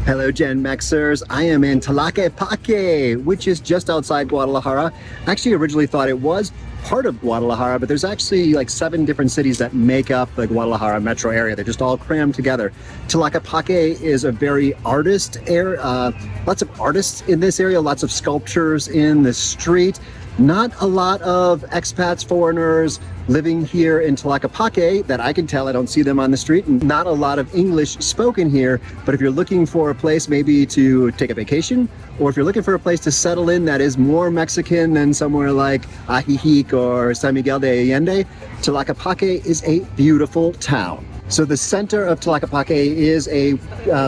Hello, Gen Mexers. I am in Tlaquepaque, which is just outside Guadalajara. I actually originally thought it was part of Guadalajara, but there's actually like 7 different cities that make up the Guadalajara metro area. They're just all crammed together. Tlaquepaque is a very artist area. Lots of artists in this area, lots of sculptures in the street. Not a lot of expats, foreigners living here in Tlaquepaque that I can tell. I don't see them on the street. And not a lot of English spoken here. But if you're looking for a place maybe to take a vacation, or if you're looking for a place to settle in that is more Mexican than somewhere like Ajijic or San Miguel de Allende, Tlaquepaque is a beautiful town. So the center of Tlaquepaque is a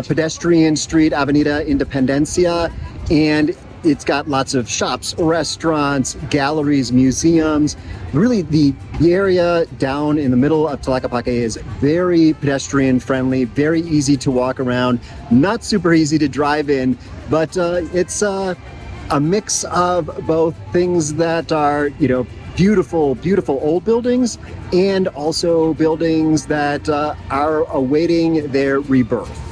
pedestrian street, Avenida Independencia, and it's got lots of shops, restaurants, galleries, museums. Really, the area down in the middle of Tlaquepaque is very pedestrian friendly, very easy to walk around, not super easy to drive in, but it's a mix of both things that are, beautiful, beautiful old buildings and also buildings that are awaiting their rebirth.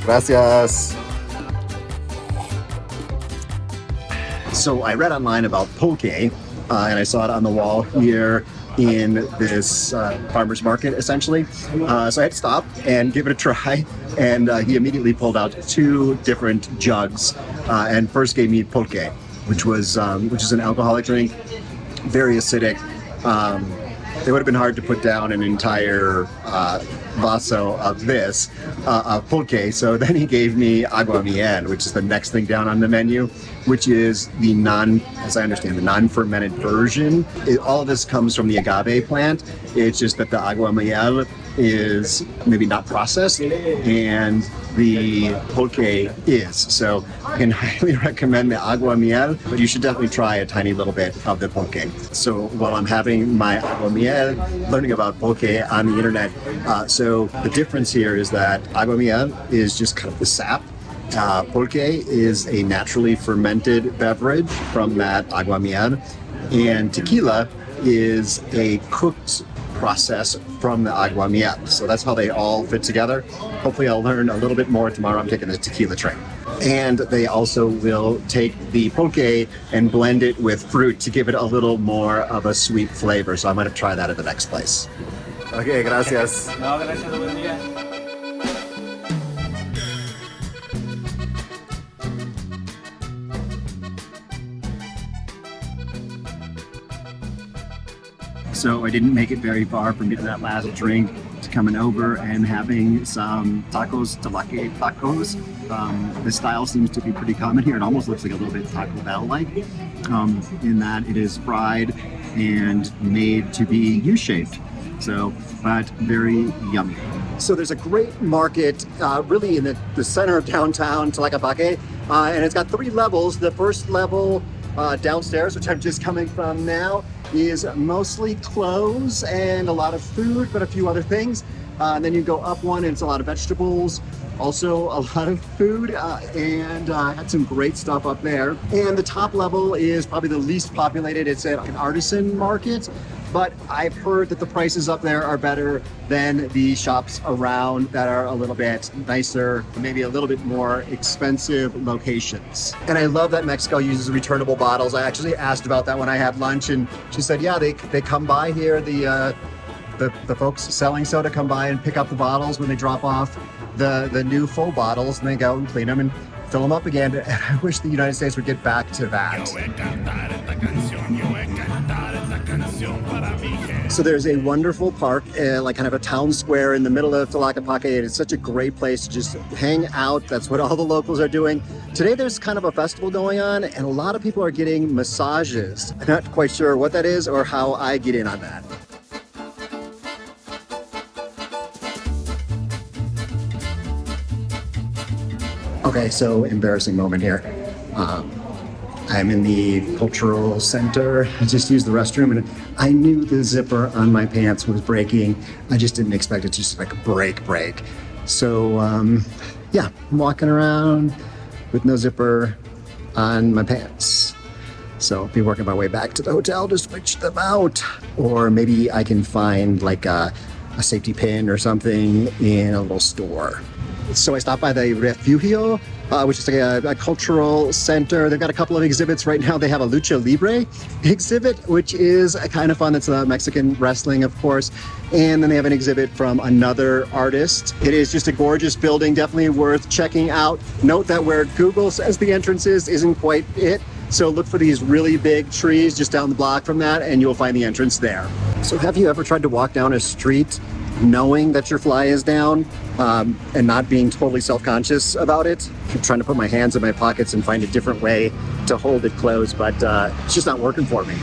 Gracias. So I read online about Pulque, and I saw it on the wall here in this farmer's market, essentially. So I had to stop and give it a try, and he immediately pulled out 2 different jugs, and first gave me Pulque, which is an alcoholic drink, very acidic. It would have been hard to put down an entire vaso of this, Pulque. So then he gave me Aguamiel, which is the next thing down on the menu, which is the as I understand, the non-fermented version. All of this comes from the agave plant. It's just that the Aguamiel is maybe not processed, and the Pulque is. So I can highly recommend the Aguamiel, but you should definitely try a tiny little bit of the Pulque. So while I'm having my Aguamiel, learning about Pulque on the internet, so the difference here is that Aguamiel is just kind of the sap. Pulque is a naturally fermented beverage from that Aguamiel, and Tequila is a cooked process from the Aguamiel. So that's how they all fit together. Hopefully I'll learn a little bit more tomorrow. I'm taking the tequila train. And they also will take the Pulque and blend it with fruit to give it a little more of a sweet flavor. So I'm going to try that at the next place. Okay, gracias. No, gracias, buen día. So I didn't make it very far from getting that last drink to coming over and having some tacos, tacos. The style seems to be pretty common here. It almost looks like a little bit Taco Bell-like, in that it is fried and made to be U-shaped. So, but very yummy. So there's a great market really in the center of downtown Tlaquepaque, and it's got 3 levels. The first level downstairs, which I'm just coming from now, is mostly clothes and a lot of food, but a few other things. And then you go up one and it's a lot of vegetables, also a lot of food, and had some great stuff up there. And the top level is probably the least populated. It's an artisan market, but I've heard that the prices up there are better than the shops around that are a little bit nicer, maybe a little bit more expensive locations. And I love that Mexico uses returnable bottles. I actually asked about that when I had lunch, and she said, yeah, they come by here, the folks selling soda come by and pick up the bottles when they drop off the new full bottles, and they go and clean them and fill them up again. And I wish the United States would get back to that. So there's a wonderful park, like kind of a town square in the middle of Tlaquepaque. It's such a great place to just hang out. That's what all the locals are doing. Today there's kind of a festival going on, and a lot of people are getting massages. I'm not quite sure what that is or how I get in on that. Okay, so embarrassing moment here. I'm in the cultural center. I just used the restroom, and I knew the zipper on my pants was breaking. I just didn't expect it to just like break. So yeah, I'm walking around with no zipper on my pants. So I'll be working my way back to the hotel to switch them out. Or maybe I can find like a safety pin or something in a little store. So I stopped by the Refugio, which is like a cultural center. They've got a couple of exhibits right now. They have a Lucha Libre exhibit, which is kind of fun. It's Mexican wrestling, of course. And then they have an exhibit from another artist. It is just a gorgeous building, definitely worth checking out. Note that where Google says the entrance is isn't quite it. So look for these really big trees just down the block from that, and you'll find the entrance there. So have you ever tried to walk down a street knowing that your fly is down and not being totally self-conscious about it? I'm trying to put my hands in my pockets and find a different way to hold it closed, but it's just not working for me.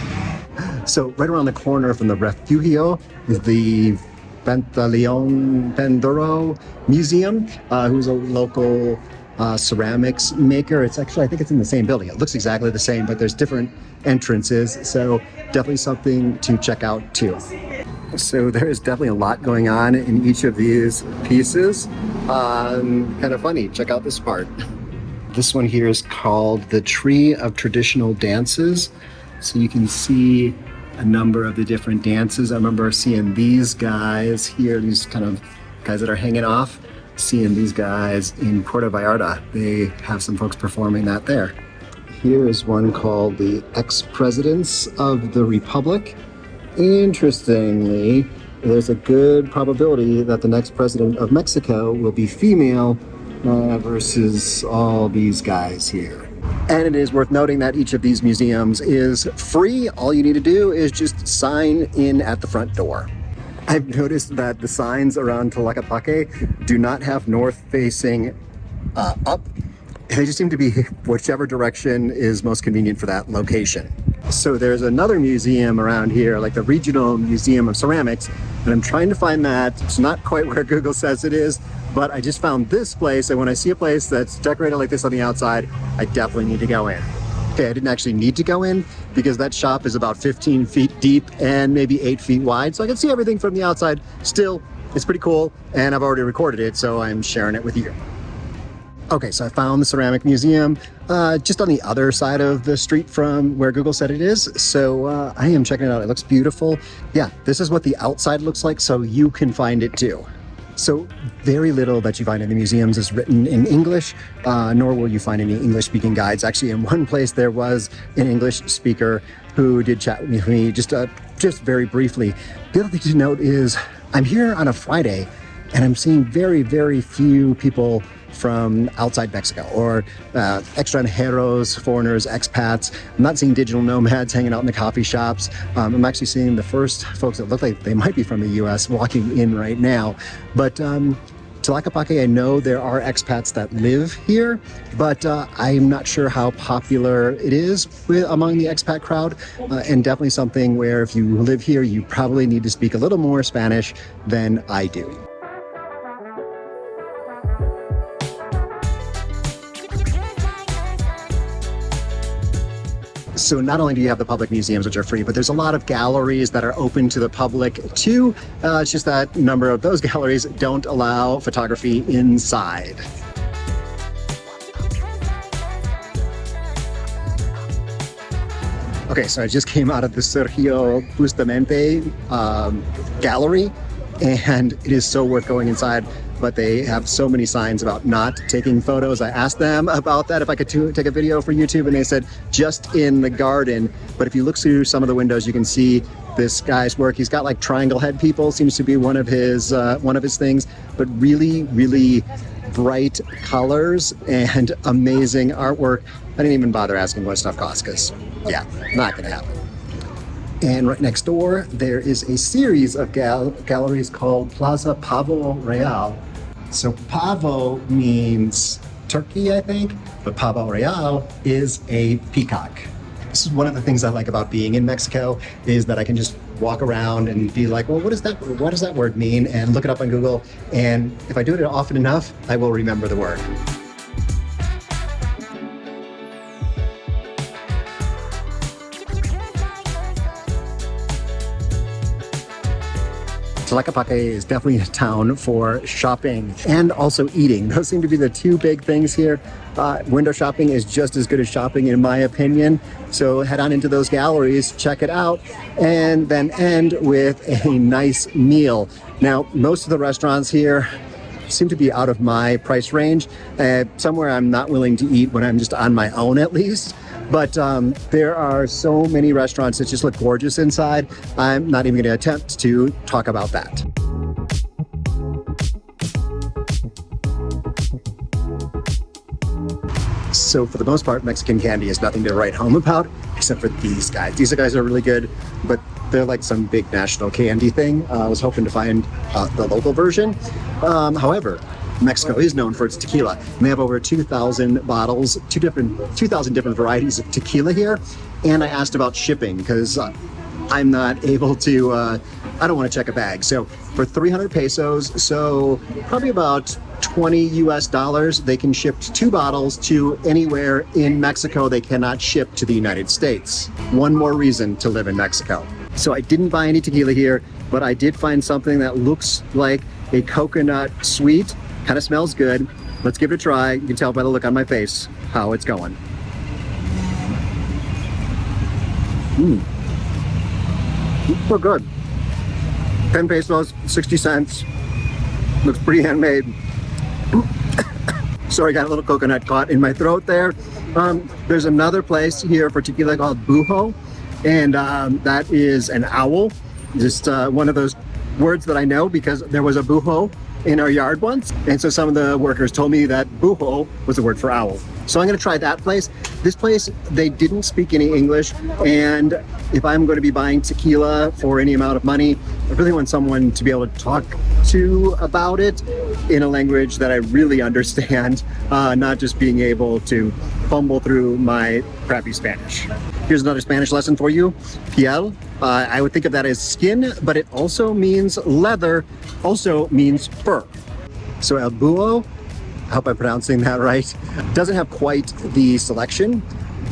So right around the corner from the Refugio is the Pantaleon Pandoro Museum, who's a local ceramics maker. It's actually, I think it's in the same building. It looks exactly the same, but there's different entrances. So definitely something to check out too. So there is definitely a lot going on in each of these pieces. Kind of funny. Check out this part. This one here is called the Tree of Traditional Dances. So you can see a number of the different dances. I remember seeing these guys here, these kind of guys that are hanging off, seeing these guys in Puerto Vallarta. They have some folks performing that there. Here is one called the Ex-Presidents of the Republic. Interestingly, there's a good probability that the next president of Mexico will be female versus all these guys here. And it is worth noting that each of these museums is free. All you need to do is just sign in at the front door. I've noticed that the signs around Tlaquepaque do not have north-facing up. They just seem to be whichever direction is most convenient for that location. So there's another museum around here, like the Regional Museum of Ceramics, and I'm trying to find that. It's not quite where Google says it is, but I just found this place, and when I see a place that's decorated like this on the outside, I definitely need to go in. Okay, I didn't actually need to go in because that shop is about 15 feet deep and maybe 8 feet wide, so I can see everything from the outside. Still, it's pretty cool, and I've already recorded it, so I'm sharing it with you. Okay, so I found the ceramic museum just on the other side of the street from where Google said it is. So I am checking it out. It looks beautiful. Yeah, this is what the outside looks like, so you can find it too. So very little that you find in the museums is written in English, nor will you find any English-speaking guides. Actually, in one place there was an English speaker who did chat with me just very briefly. The other thing to note is I'm here on a Friday, and I'm seeing very, very few people from outside Mexico or extranjeros, foreigners, expats. I'm not seeing digital nomads hanging out in the coffee shops. I'm actually seeing the first folks that look like they might be from the US walking in right now. But Tlaquepaque, I know there are expats that live here, but I'm not sure how popular it is among the expat crowd, and definitely something where if you live here, you probably need to speak a little more Spanish than I do. So not only do you have the public museums, which are free, but there's a lot of galleries that are open to the public too. It's just that a number of those galleries don't allow photography inside. Okay, so I just came out of the Sergio Bustamante gallery, and it is so worth going inside. But they have so many signs about not taking photos. I asked them about that, if I could take a video for YouTube, and they said just in the garden. But if you look through some of the windows, you can see this guy's work. He's got like triangle head people, seems to be one of his things, but really, really bright colors and amazing artwork. I didn't even bother asking what stuff costs because, yeah, not gonna happen. And right next door, there is a series of galleries called Plaza Pavo Real. So Pavo means turkey, I think, but Pavo Real is a peacock. This is one of the things I like about being in Mexico, is that I can just walk around and be like, well, what does that word mean? And look it up on Google. And if I do it often enough, I will remember the word. Tlaquepaque is definitely a town for shopping and also eating. Those seem to be the two big things here. Window shopping is just as good as shopping in my opinion. So head on into those galleries, check it out, and then end with a nice meal. Now, most of the restaurants here seem to be out of my price range. Somewhere I'm not willing to eat when I'm just on my own at least. But there are so many restaurants that just look gorgeous inside. I'm not even going to attempt to talk about that. So for the most part, Mexican candy is nothing to write home about, except for these guys. These guys are really good, but they're like some big national candy thing. I was hoping to find the local version. However, Mexico is known for its tequila, and they have over 2,000 bottles, 2,000 different varieties of tequila here. And I asked about shipping because I'm not able to, I don't want to check a bag. So for 300 pesos, so probably about $20 US, they can ship 2 bottles to anywhere in Mexico they cannot ship to the United States. One more reason to live in Mexico. So I didn't buy any tequila here, but I did find something that looks like a coconut sweet. Kind of smells good. Let's give it a try. You can tell by the look on my face how it's going. So good. 10 pesos, 60 cents. Looks pretty handmade. Sorry, got a little coconut caught in my throat there. There's another place here for tequila called Buho, and that is an owl. Just one of those words that I know because there was a Buho in our yard once, and so some of the workers told me that Buho was the word for owl. So I'm going to try that place. This place, they didn't speak any English, and if I'm going to be buying tequila for any amount of money, I really want someone to be able to talk to about it in a language that I really understand, not just being able to fumble through my crappy Spanish. Here's another Spanish lesson for you. Piel, I would think of that as skin, but it also means leather, also means fur. So El Buho, I hope I'm pronouncing that right, doesn't have quite the selection,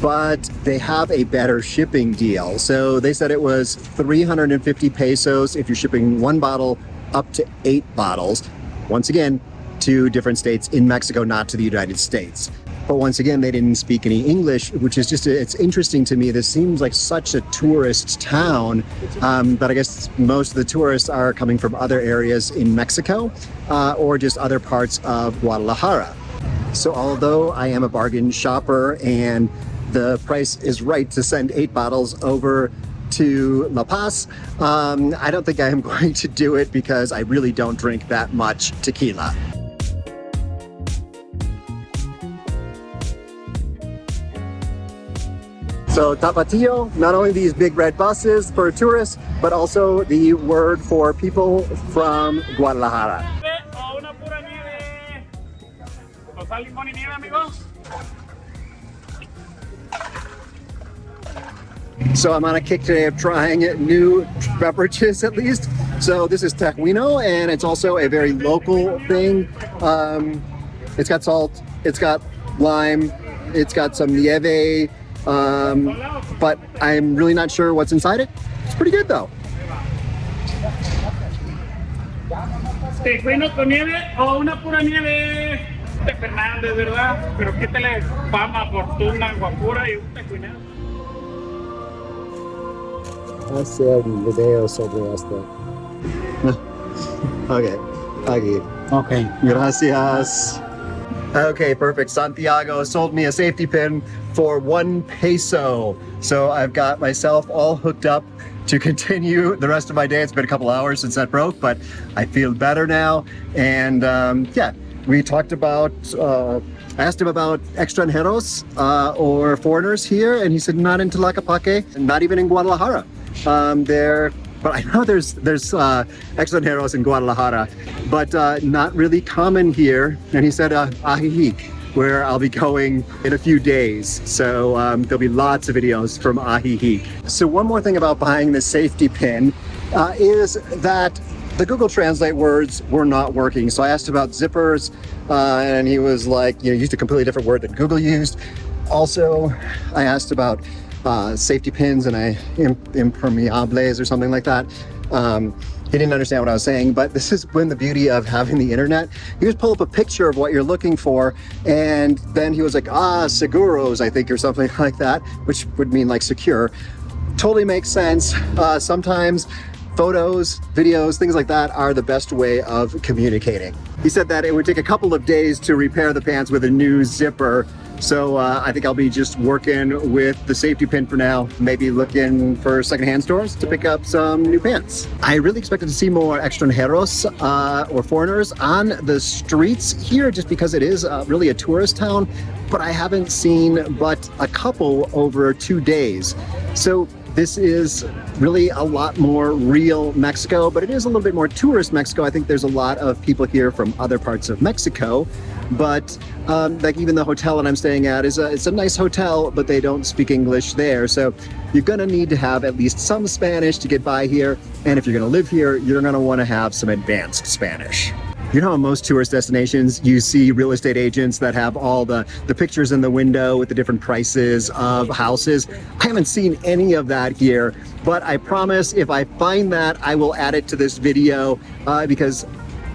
but they have a better shipping deal. So they said it was 350 pesos if you're shipping 1 bottle up to 8 bottles. Once again, to different states in Mexico, not to the United States. But once again, they didn't speak any English, which is just, it's interesting to me. This seems like such a tourist town, but I guess most of the tourists are coming from other areas in Mexico or just other parts of Guadalajara. So although I am a bargain shopper and the price is right to send 8 bottles over to La Paz, I don't think I am going to do it because I really don't drink that much tequila. So Tapatio, not only these big red buses for tourists, but also the word for people from Guadalajara. So I'm on a kick today of trying new beverages at least. So this is Tequila, and it's also a very local thing. It's got salt, it's got lime, it's got some nieve, but I'm really not sure what's inside it. It's pretty good though. Tequila con nieve o una pura nieve de Fernández, ¿verdad? Pero quítale fama, fortuna, guapura y un tequila. Hacer un video sobre esto. Okay, aquí. Okay. Gracias. Okay, perfect. Santiago sold me a safety pin for 1 peso. So I've got myself all hooked up to continue the rest of my day. It's been a couple hours since that broke, but I feel better now. And yeah, we talked about, I asked him about extranjeros or foreigners here, and he said not in Tlaquepaque, not even in Guadalajara. But I know there's extranjeros in Guadalajara, but not really common here. And he said Ajijic, where I'll be going in a few days. So there'll be lots of videos from Ajijic. So one more thing about buying the safety pin is that the Google Translate words were not working. So I asked about zippers, and he was like, used a completely different word than Google used. Also, I asked about safety pins and impermeables or something like that. He didn't understand what I was saying, but this is when the beauty of having the internet. You just pull up a picture of what you're looking for, and then he was like, seguros, I think, or something like that, which would mean like secure. Totally makes sense. Sometimes photos, videos, things like that are the best way of communicating. He said that it would take a couple of days to repair the pants with a new zipper. So I think I'll be just working with the safety pin for now, maybe looking for secondhand stores to pick up some new pants. I really expected to see more extranjeros or foreigners on the streets here just because it is really a tourist town, but I haven't seen but a couple over 2 days. So this is really a lot more real Mexico, but it is a little bit more tourist Mexico. I think there's a lot of people here from other parts of Mexico, but like even the hotel that I'm staying at it's a nice hotel, but they don't speak English there. So you're gonna need to have at least some Spanish to get by here. And if you're gonna live here, you're gonna wanna have some advanced Spanish. You know, in most tourist destinations, you see real estate agents that have all the pictures in the window with the different prices of houses. I haven't seen any of that here, but I promise if I find that, I will add it to this video because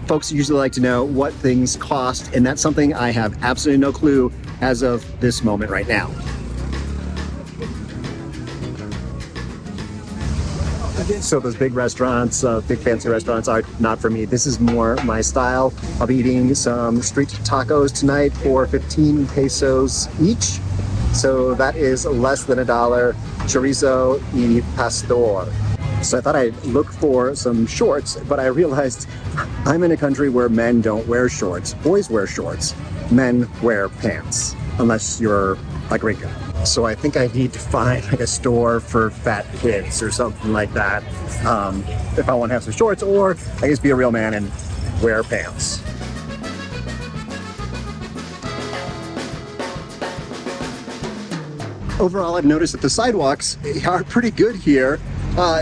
folks usually like to know what things cost, and that's something I have absolutely no clue as of this moment right now. So those big restaurants, big fancy restaurants are not for me. This is more my style. I'll be eating some street tacos tonight for 15 pesos each. So that is less than $1, chorizo y pastor. So I thought I'd look for some shorts, but I realized I'm in a country where men don't wear shorts. Boys wear shorts. Men wear pants, unless you're a gringo. So I think I need to find like a store for fat kids or something like that if I want to have some shorts, or I guess be a real man and wear pants. Overall, I've noticed that the sidewalks are pretty good here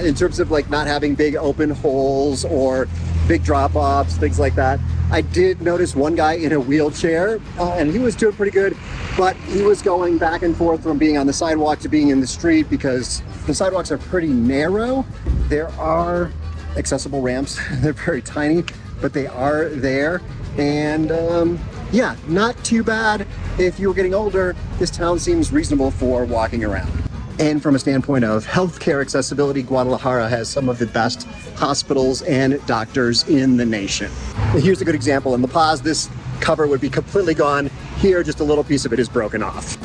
in terms of like not having big open holes or big drop-offs, things like that. I did notice one guy in a wheelchair and he was doing pretty good, but he was going back and forth from being on the sidewalk to being in the street because the sidewalks are pretty narrow. There are accessible ramps. They're very tiny, but they are there. And yeah, not too bad. If you were getting older, this town seems reasonable for walking around. And from a standpoint of healthcare accessibility, Guadalajara has some of the best hospitals and doctors in the nation. Here's a good example. In La Paz, this cover would be completely gone. Here, just a little piece of it is broken off.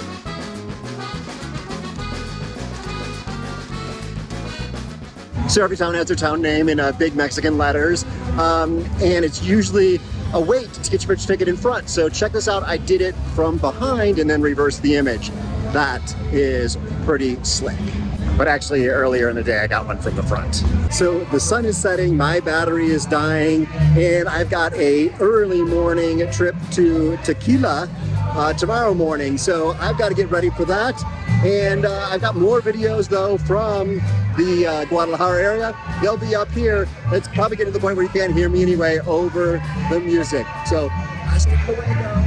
So every town has their town name in big Mexican letters, and it's usually a wait to get your picture ticket in front. So check this out. I did it from behind and then reversed the image. That is pretty slick. But actually earlier in the day I got one from the front. So the sun is setting, my battery is dying, and I've got a early morning trip to Tequila tomorrow morning. So I've got to get ready for that. And I've got more videos though from the Guadalajara area. They'll be up here. It's probably getting to the point where you can't hear me anyway over the music. So let's get away though.